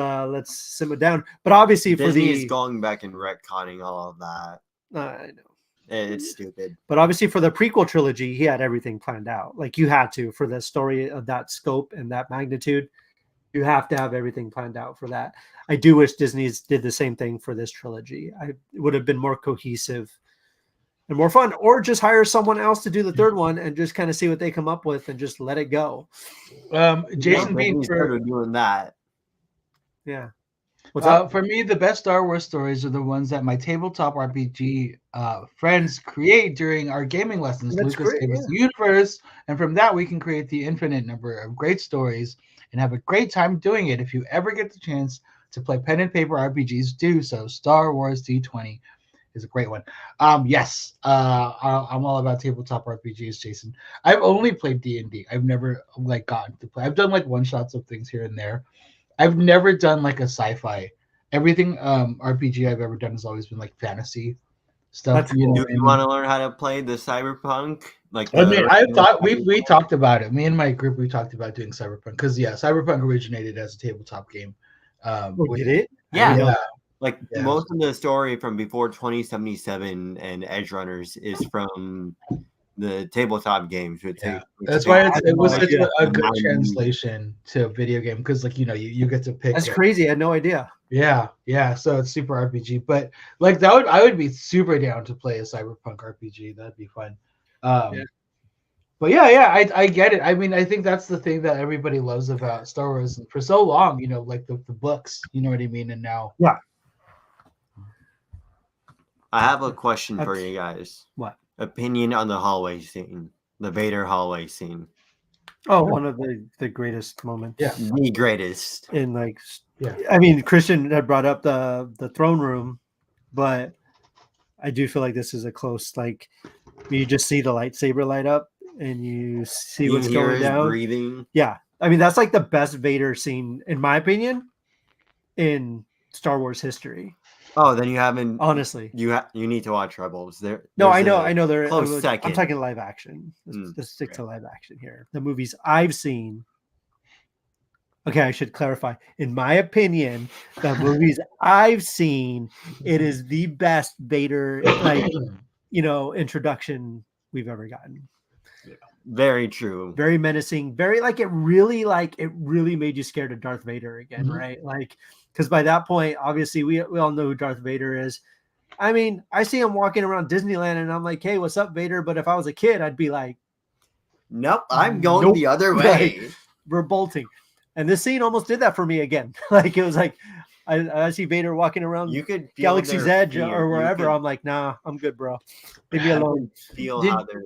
simmer down. But obviously Disney is going back and retconning all of that. I know. It's stupid. But obviously for the prequel trilogy, he had everything planned out. Like, you had to, for the story of that scope and that magnitude, you have to have everything planned out for that. I do wish Disney's did the same thing for this trilogy. It would have been more cohesive and more fun, or just hire someone else to do the third one and just kind of see what they come up with and just let it go. Jason Bean Disney started doing that. Yeah. What's up? For me, the best Star Wars stories are the ones that my tabletop RPG friends create during our gaming lessons. That's Lucas great, gave us the universe, and from that we can create the infinite number of great stories and have a great time doing it. If you ever get the chance to play pen and paper RPGs, do so. Star Wars D20 is a great one. Yes, I'm all about tabletop RPGs, Jason. I've only played D&D. I've never like gotten to play. I've done like one shots of things here and there. I've never done like a sci-fi. Everything RPG I've ever done has always been like fantasy stuff. That's cool. Do you want to learn how to play the Cyberpunk? Like I mean, I thought we talked about it. Me and my group, we talked about doing Cyberpunk because Cyberpunk originated as a tabletop game. Did it? Yeah. Like most of the story from before 2077 and Edge Runners is from the tabletop games. That's why it was such a good translation to a video game because, like, you get to pick. That's crazy. I had no idea. Yeah. So it's super RPG, but like I would be super down to play a Cyberpunk RPG. That'd be fun. But I get it. I mean, I think that's the thing that everybody loves about Star Wars for so long. Like the books. You know what I mean? And now, I have a question for you guys. What? Opinion on the hallway scene, the Vader hallway scene. Oh, one of the greatest moments. Yeah, the greatest. In I mean, Christian had brought up the throne room, but I do feel like this is a close. Like, you just see the lightsaber light up, and you see what's going down. Breathing. Yeah, I mean that's like the best Vader scene, in my opinion, in Star Wars history. Oh, then you haven't. Honestly, you need to watch Rebels. I know. They're close second. I'm talking live action. Let's stick to live action here. The movies I've seen. Okay, I should clarify. In my opinion, the movies I've seen, it is the best Vader, introduction we've ever gotten. Yeah. Very true. Very menacing. Very it really made you scared of Darth Vader again, right? Like. Because by that point, obviously, we all know who Darth Vader is. I mean, I see him walking around Disneyland, and I'm like, hey, what's up, Vader? But if I was a kid, I'd be like, nope, I'm going the other way. We're bolting. And this scene almost did that for me again. Like, it was like, I see Vader walking around Galaxy's Edge or wherever. I'm like, nah, I'm good, bro. Leave me alone. Feel how they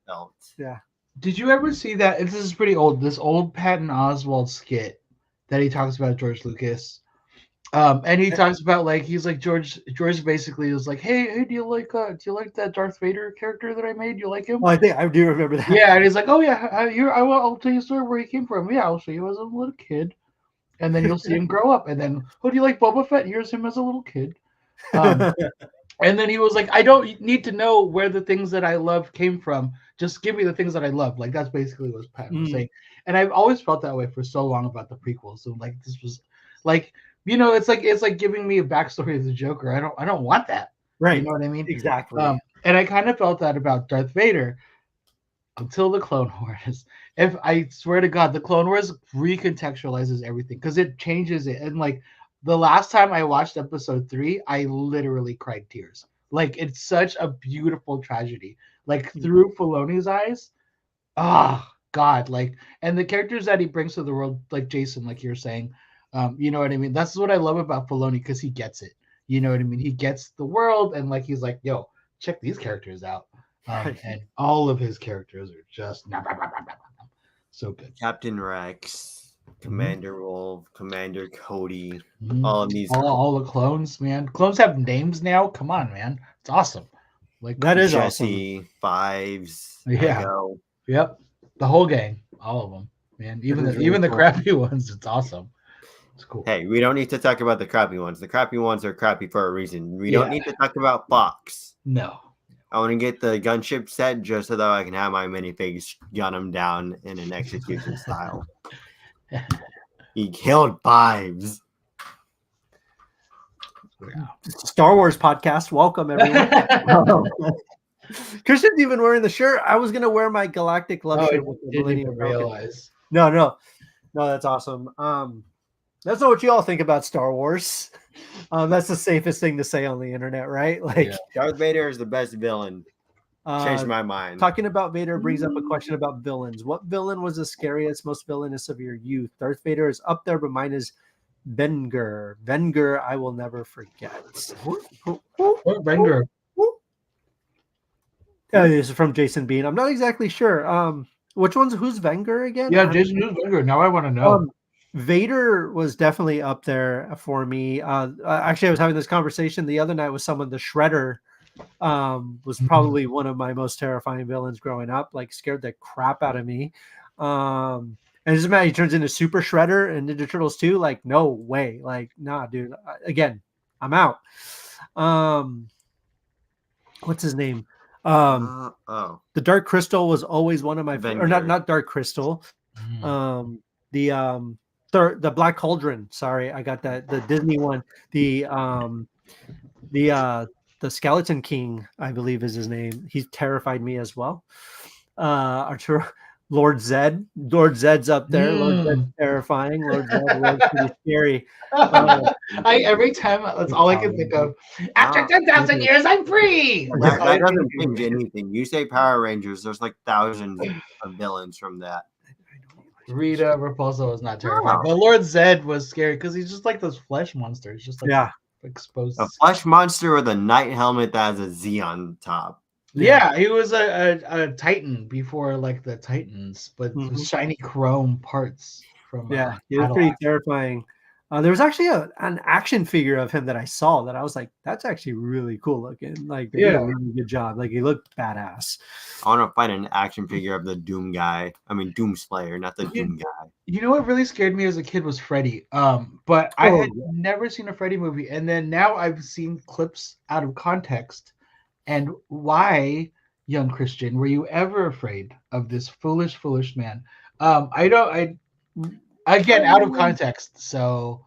felt. Yeah. Did you ever see that? This is pretty old. This old Patton Oswalt skit that he talks about George Lucas, and he talks about he's like George basically was like, hey, do you like that Darth Vader character that I made? You like him? Oh, I think I do remember that. Yeah, and he's like, oh yeah, I'll tell you a story where he came from. Yeah, I'll show you as a little kid, and then you'll see him grow up. And then, oh, do you like Boba Fett? Here's him as a little kid. And then he was like, I don't need to know where the things that I love came from. Just give me the things that I love. Like, that's basically what Patton was saying. And I've always felt that way for so long about the prequels. So this was it's like giving me a backstory of the Joker. I don't want that. Right. You know what I mean? Exactly. And I kind of felt that about Darth Vader until the Clone Wars. If I swear to God, the Clone Wars recontextualizes everything because it changes it. And the last time I watched episode 3, I literally cried tears. Like, it's such a beautiful tragedy. Like, through Filoni's eyes. God, and the characters that he brings to the world, like Jason, like you're saying, you know what I mean? That's what I love about Filoni, because he gets it. You know what I mean? He gets the world, and he's like, yo, check these characters out. And all of his characters are just so good. Captain Rex, Commander Wolf, Commander Cody, all of these. All the clones, man. Clones have names now. Come on, man. It's awesome. That is Jesse, awesome. Fives. Yeah. Yep. The whole gang, all of them, man. Even the crappy ones, it's awesome. It's cool. Hey, we don't need to talk about the crappy ones. The crappy ones are crappy for a reason. We don't need to talk about Fox. No. I want to get the gunship set just so that I can have my minifigs gun them down in an execution style. He killed Fives. Yeah. Star Wars podcast. Welcome, everyone. Christian's even wearing the shirt. I was gonna wear my Galactic Love shirt with the didn't even realize. No, that's awesome. That's not what you all think about Star Wars. That's the safest thing to say on the internet, right? Like, Darth Vader is the best villain. Changed my mind. Talking about Vader brings up a question about villains. What villain was the scariest, most villainous of your youth? Darth Vader is up there, but mine is Venger. Venger, I will never forget. What Venger? This is from Jason Bean. I'm not exactly sure. Who's Venger again? Yeah, Jason, who's Venger? Now I want to know. Vader was definitely up there for me. Actually, I was having this conversation the other night with someone. The Shredder was probably one of my most terrifying villains growing up. Like, scared the crap out of me. And it doesn't matter. He turns into Super Shredder and Ninja Turtles 2. Like, no way. Like, nah, dude. Again, I'm out. What's his name? The Dark Crystal was always one of my or not Dark Crystal. The Black Cauldron. Sorry, I got that. The Disney one. The Skeleton King, I believe is his name. He terrified me as well. Arturo, Lord Zed. Lord Zed's up there. Lord Zed's terrifying. Lord Zed's pretty scary. Every time, that's all I can think of. After 10,000 years, I'm free. That doesn't change anything. You say Power Rangers, there's like thousands of villains from that. Rita Repulsa was not terrifying, but Lord Zed was scary because he's just like those flesh monsters, just like exposed. A flesh monster with a knight helmet that has a Z on top. Yeah, he was a Titan before like the Titans, but shiny chrome parts from. He was pretty terrifying. There was actually an action figure of him that I saw that I was like, that's actually really cool looking. Like, they did a really good job. Like, he looked badass. I want to fight an action figure of the Doom guy. I mean, Doom Slayer, not the Doom guy. You know what really scared me as a kid was Freddy. But I had never seen a Freddy movie, and then now I've seen clips out of context. And why, young Christian, were you ever afraid of this foolish man? Again, out of context. So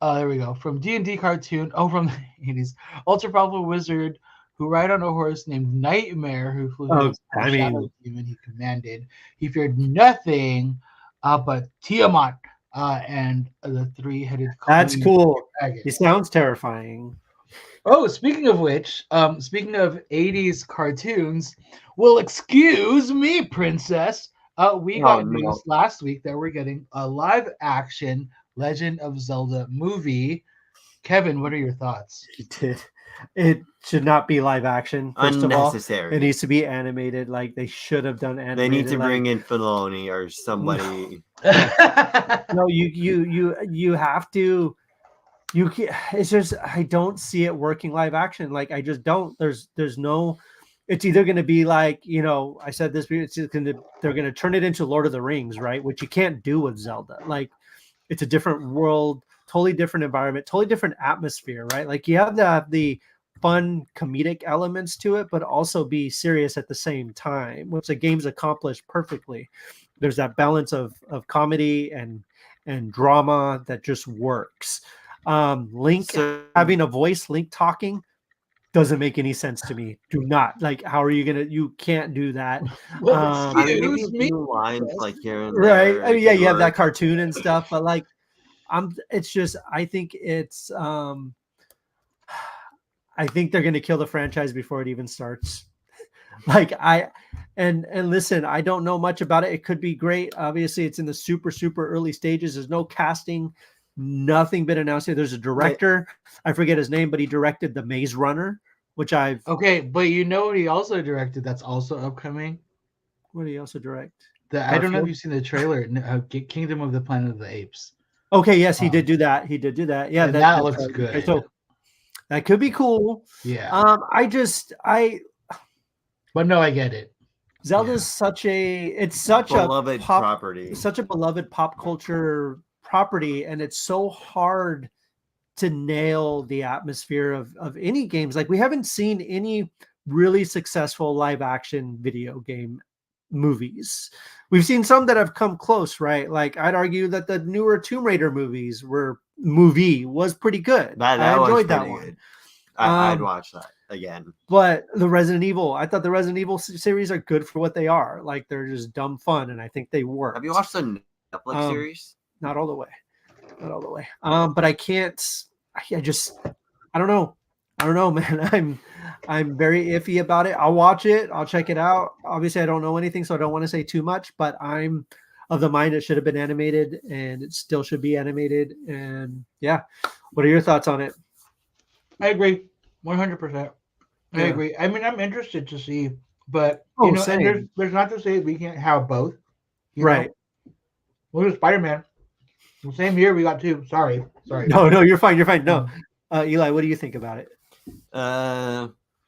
there we go. From D&D cartoon. From the 80s. Ultra powerful wizard who ride on a horse named Nightmare, who flew a shadow demon he commanded. He feared nothing but Tiamat and the three-headed. That's cool. Dragon. He sounds terrifying. Oh, speaking of which, speaking of 80s cartoons, well, excuse me, princess. We got news last week that we're getting a live-action Legend of Zelda movie. Kevin, what are your thoughts? It should not be live action. First Unnecessary. Of all, it needs to be animated. Like, they should have done animated. They need to bring in Filoni or somebody. No, you have to. You can't. It's just, I don't see it working live action. Like, I just don't. There's no. It's either going to be like, I said this. They're going to turn it into Lord of the Rings, right? Which you can't do with Zelda. Like, it's a different world, totally different environment, totally different atmosphere, right? Like, you have to have the fun comedic elements to it, but also be serious at the same time, which the game's accomplished perfectly. There's that balance of comedy and drama that just works. Link having a voice, Link talking, doesn't make any sense to me. Do not, like, how are you gonna? You can't do that. Excuse me. Lines like here and right? there, I mean, you have that cartoon and stuff, but like, it's just, I think it's, I think they're gonna kill the franchise before it even starts. Like, and listen, I don't know much about it. It could be great. Obviously, it's in the super early stages. There's no casting. Nothing been announced here. There's a director. I forget his name, but he directed The Maze Runner, which I've. Okay, but you know what he also directed that's also upcoming? What did he also direct? I don't know if you've seen the trailer, Kingdom of the Planet of the Apes. Okay, yes, he did do that. He did do that. Yeah, that looks good. So that could be cool. Yeah. But no, I get it. Zelda's such a beloved property. Such a beloved pop culture property, and it's so hard to nail the atmosphere of any games. Like, we haven't seen any really successful live action video game movies. We've seen some that have come close, right? Like, I'd argue that the newer Tomb Raider movie was pretty good. I enjoyed that one. Good. I'd watch that again. But the Resident Evil, I thought the Resident Evil series are good for what they are. Like, they're just dumb fun, and I think they work. Have you watched the Netflix series? Not all the way. not all the way. But I can't. I don't know. I don't know, man. I'm very iffy about it. I'll watch it. I'll check it out. Obviously, I don't know anything, so I don't want to say too much. But I'm of the mind it should have been animated, and it still should be animated. And yeah, what are your thoughts on it? I agree, 100%. I Yeah. agree. I mean, I'm interested to see, but Oh, and there's not to say we can't have both. Right. Look at Spider-Man. The same year we got two. Sorry. No, you're fine. You're fine. No, Eli, what do you think about it?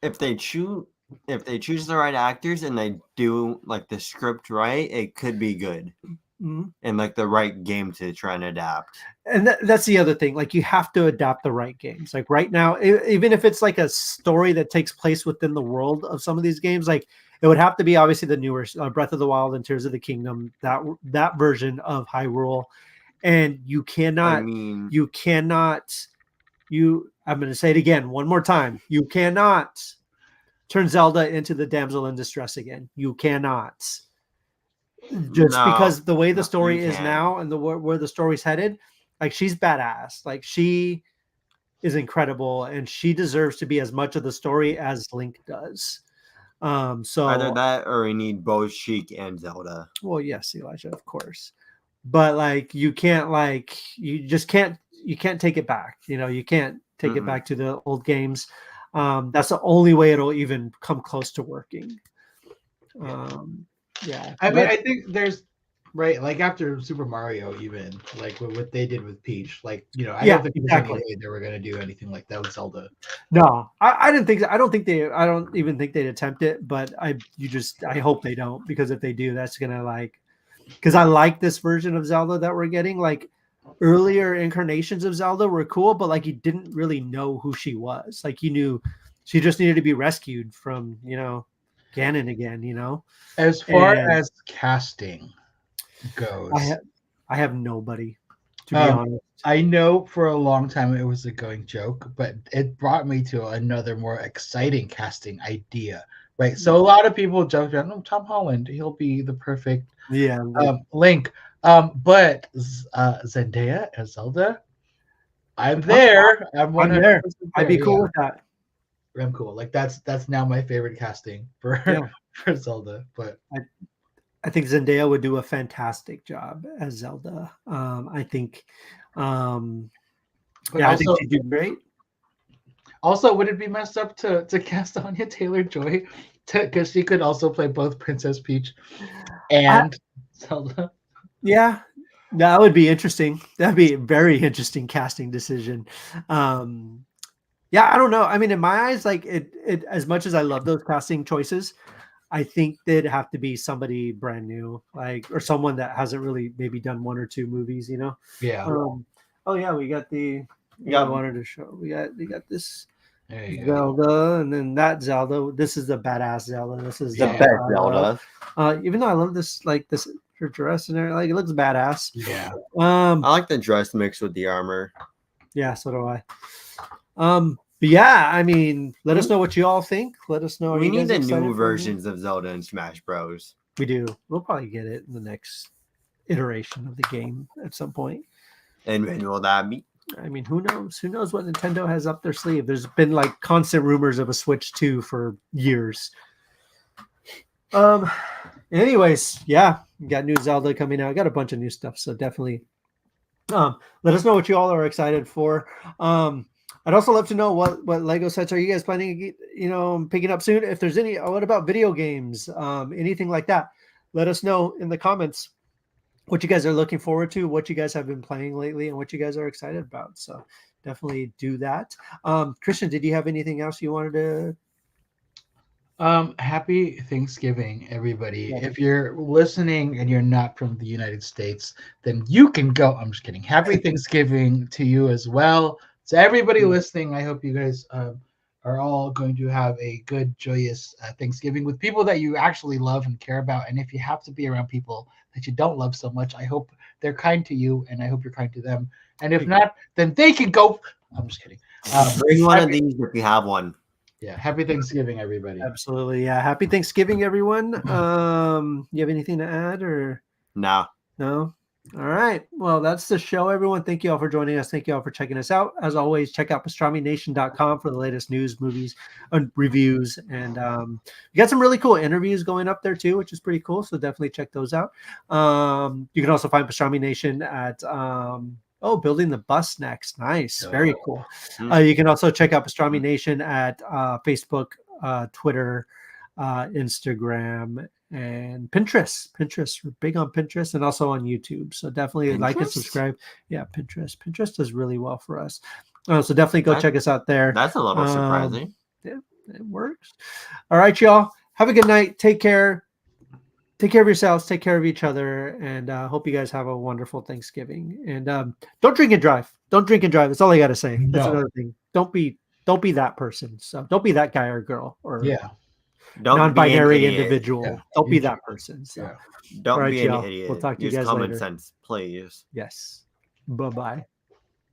If they choose the right actors and they do like the script right, it could be good. Mm-hmm. And like the right game to try and adapt. And that's the other thing. Like you have to adapt the right games. Like right now, even if it's like a story that takes place within the world of some of these games, like it would have to be obviously the newer Breath of the Wild and Tears of the Kingdom, that version of Hyrule. And you cannot, I'm going to say it again one more time. You cannot turn Zelda into the damsel in distress again. You cannot. Because the way the story is now and where the story's headed, like she's badass. Like she is incredible and she deserves to be as much of the story as Link does. So either that or we need both Sheik and Zelda. Well, yes, Elijah, of course. But like you can't you can't take it back. You can't take it back to the old games. That's the only way it'll even come close to working. Yeah. I mean, I think there's like after Super Mario, even like what they did with Peach, like I don't think there's any way they were gonna do anything like that with Zelda. No, I didn't think so. I don't even think they'd attempt it, but I hope they don't, because if they do, that's gonna because I like this version of Zelda that we're getting. Like earlier incarnations of Zelda were cool, but like you didn't really know who she was. Like you knew she just needed to be rescued from Ganon again. As far as casting goes, I have nobody, to be honest. I know for a long time it was a going joke, but it brought me to another more exciting casting idea, right? So a lot of people joked around, "Oh, Tom Holland, he'll be the perfect Link." But Zendaya as Zelda, I'm there. I'm there. I'd be cool with that. I'm cool. Like that's now my favorite casting for Zelda. But I think Zendaya would do a fantastic job as Zelda. I think I think she'd do great. Also, would it be messed up to cast Anya Taylor-Joy because she could also play both Princess Peach and Zelda? Yeah, that would be interesting. That'd be a very interesting casting decision. Yeah, I don't know. I mean, in my eyes, like it as much as I love those casting choices, I think they'd have to be somebody brand new, or someone that hasn't really maybe done one or two movies, Yeah. Oh yeah, we got I wanted to show. We got this Zelda, and then that Zelda. This is the badass Zelda. This is the best Zelda. Even though I love this her dress and everything, it looks badass. Yeah. I like the dress mixed with the armor. Yeah, so do I. But yeah, I mean, let us know what you all think. Let us know. We need the new versions of Zelda and Smash Bros. We do. We'll probably get it in the next iteration of the game at some point. And when will that be? I mean, who knows? Who knows what Nintendo has up their sleeve? There's been constant rumors of a Switch 2 for years. Anyways, yeah, we got new Zelda coming out. Got a bunch of new stuff, so definitely let us know what you all are excited for. I'd also love to know what Lego sets are you guys planning, picking up soon? If there's any, what about video games? Anything like that? Let us know in the comments what you guys are looking forward to, what you guys have been playing lately, and what you guys are excited about. So definitely do that. Christian, did you have anything else you wanted to? Happy Thanksgiving, everybody. Yeah. If you're listening and you're not from the United States, then you can go. I'm just kidding. Happy Thanksgiving to you as well. So everybody listening, I hope you guys are all going to have a good, joyous Thanksgiving with people that you actually love and care about. And if you have to be around people that you don't love so much, I hope they're kind to you, and I hope you're kind to them. And if not, then they can go. I'm just kidding. Bring one of these if you have one. Yeah. Happy Thanksgiving, everybody. Absolutely. Yeah. Happy Thanksgiving, everyone. You have anything to add or? No. No? All right. Well, that's the show, everyone. Thank you all for joining us. Thank you all for checking us out. As always, check out pastramination.com for the latest news, movies, and reviews. And we got some really cool interviews going up there too, which is pretty cool. So definitely check those out. You can also find Pastrami Nation at building the bus next. Nice. Very cool. You can also check out Pastrami Nation at Facebook, Twitter, Instagram, and Pinterest. We're big on Pinterest and also on YouTube. So definitely like and subscribe. Yeah, Pinterest. Pinterest does really well for us. So definitely go check us out there. That's a little surprising. Yeah, it works. All right, y'all. Have a good night. Take care. Take care of yourselves. Take care of each other. And hope you guys have a wonderful Thanksgiving. And don't drink and drive. Don't drink and drive. That's all I got to say. That's another thing. Don't be that person. So don't be that guy or girl or non-binary individual. Yeah. Don't be that person. So don't be an idiot. We'll talk to you Use guys common later. sense, please. Yes. Bye-bye.